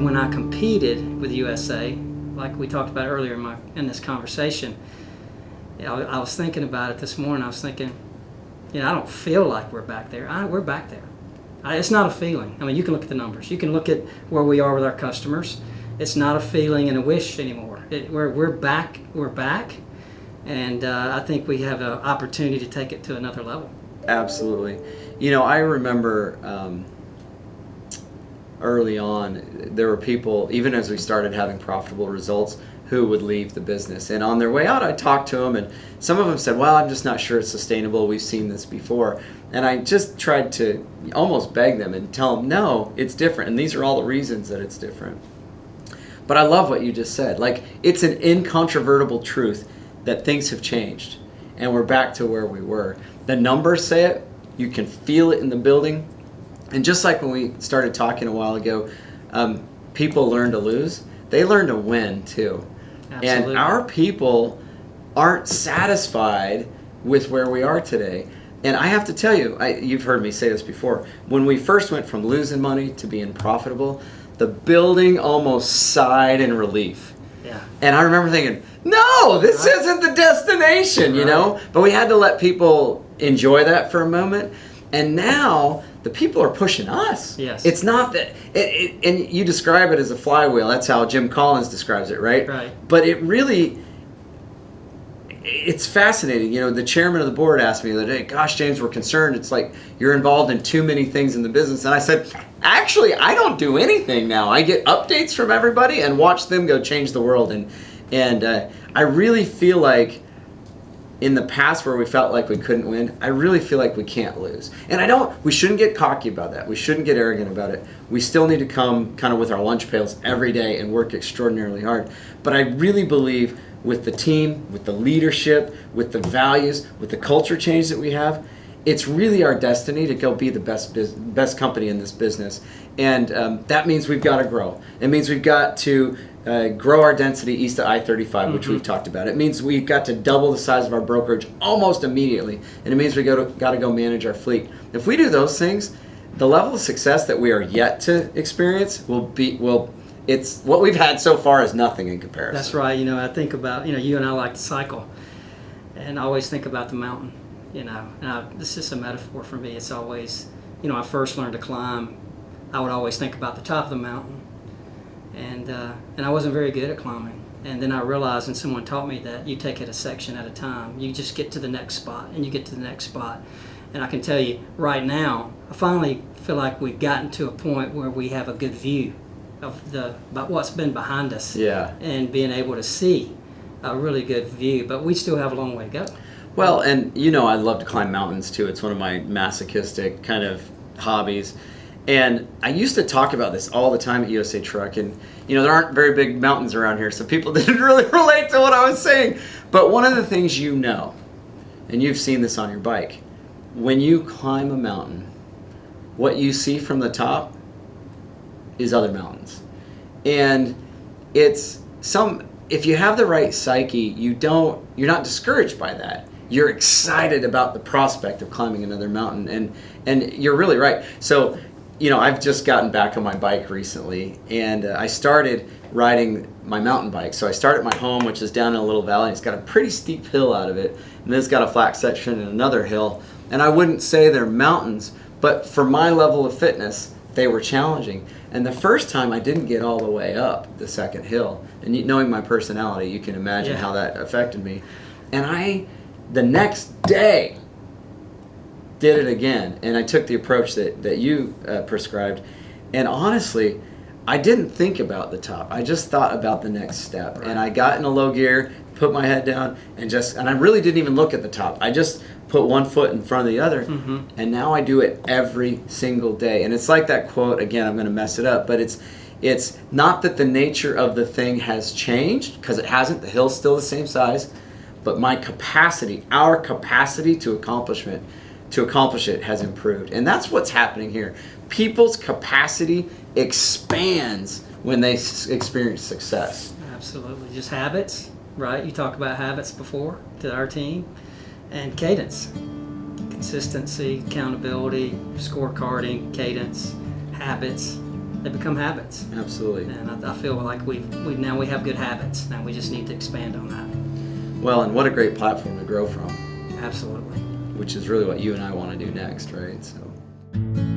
when I competed with USA, like we talked about earlier in this conversation, I was thinking about it this morning. I was thinking, I don't feel like we're back there. We're back there. It's not a feeling. I mean, you can look at the numbers. You can look at where we are with our customers. It's not a feeling and a wish anymore. We're back. We're back, and I think we have an opportunity to take it to another level. Absolutely. I remember early on, there were people, even as we started having profitable results, who would leave the business. And on their way out, I talked to them, and some of them said, well, I'm just not sure it's sustainable. We've seen this before. And I just tried to almost beg them and tell them, no, it's different. And these are all the reasons that it's different. But I love what you just said. Like, it's an incontrovertible truth that things have changed, and we're back to where we were. The numbers say it. You can feel it in the building. And just like when we started talking a while ago, people learn to lose. They learn to win too. Absolutely. And our people aren't satisfied with where we are today. And I have to tell you, you've heard me say this before, when we first went from losing money to being profitable, the building almost sighed in relief. Yeah. And I remember thinking, no, this isn't the destination, you know? But we had to let people enjoy that for a moment. And now the people are pushing us. Yes. It's not that, and you describe it as a flywheel. That's how Jim Collins describes it, right? Right. But it really, it's fascinating. The chairman of the board asked me the other day, gosh, James, we're concerned. It's like you're involved in too many things in the business. And I said, actually, I don't do anything now. I get updates from everybody and watch them go change the world. And I really feel like in the past where we felt like we couldn't win, I really feel like we can't lose. And we shouldn't get cocky about that. We shouldn't get arrogant about it. We still need to come kind of with our lunch pails every day and work extraordinarily hard. But I really believe with the team, with the leadership, with the values, with the culture change that we have, it's really our destiny to go be the best company in this business. And that means we've got to grow. It means we've got to grow our density east of I-35, which we've talked about. It means we've got to double the size of our brokerage almost immediately. And it means we got to go manage our fleet. If we do those things, the level of success that we are yet to experience it's what we've had so far is nothing in comparison. That's right. I think about, you and I like to cycle, and I always think about the mountain, this is just a metaphor for me. It's always, I first learned to climb, I would always think about the top of the mountain, and I wasn't very good at climbing. And then I realized, and someone taught me, that you take it a section at a time. You just get to the next spot, and you get to the next spot. And I can tell you, right now, I finally feel like we've gotten to a point where we have a good view about what's been behind us. Yeah. And being able to see a really good view. But we still have a long way to go. Well, and I love to climb mountains too. It's one of my masochistic kind of hobbies. And I used to talk about this all the time at USA Truck, and there aren't very big mountains around here, so people didn't really relate to what I was saying. But one of the things and you've seen this on your bike, when you climb a mountain, what you see from the top is other mountains. And if you have the right psyche, you're not discouraged by that. You're excited about the prospect of climbing another mountain, and you're really right. So I've just gotten back on my bike recently, and I started riding my mountain bike. So I start at my home, which is down in a little valley. It's got a pretty steep hill out of it, and then it's got a flat section and another hill. And I wouldn't say they're mountains, but for my level of fitness, they were challenging. And the first time I didn't get all the way up the second hill. And knowing my personality, you can imagine how that affected me. And the next day, did it again, and I took the approach that you prescribed, and honestly, I didn't think about the top. I just thought about the next step, and I got in a low gear, put my head down, and I really didn't even look at the top. I just put one foot in front of the other, and now I do it every single day. And it's like that quote, again, I'm going to mess it up, but it's not that the nature of the thing has changed, because it hasn't. The hill's still the same size, but our capacity to accomplish it has improved. And that's what's happening here. People's capacity expands when they experience success. Absolutely. Just habits, right? You talked about habits before to our team, and cadence. Consistency, accountability, scorecarding, cadence, habits. they become habits. Absolutely. And I feel like we now we have good habits. Now we just need to expand on that. Well, and what a great platform to grow from, Absolutely. which is really what you and I want to do next, right? So.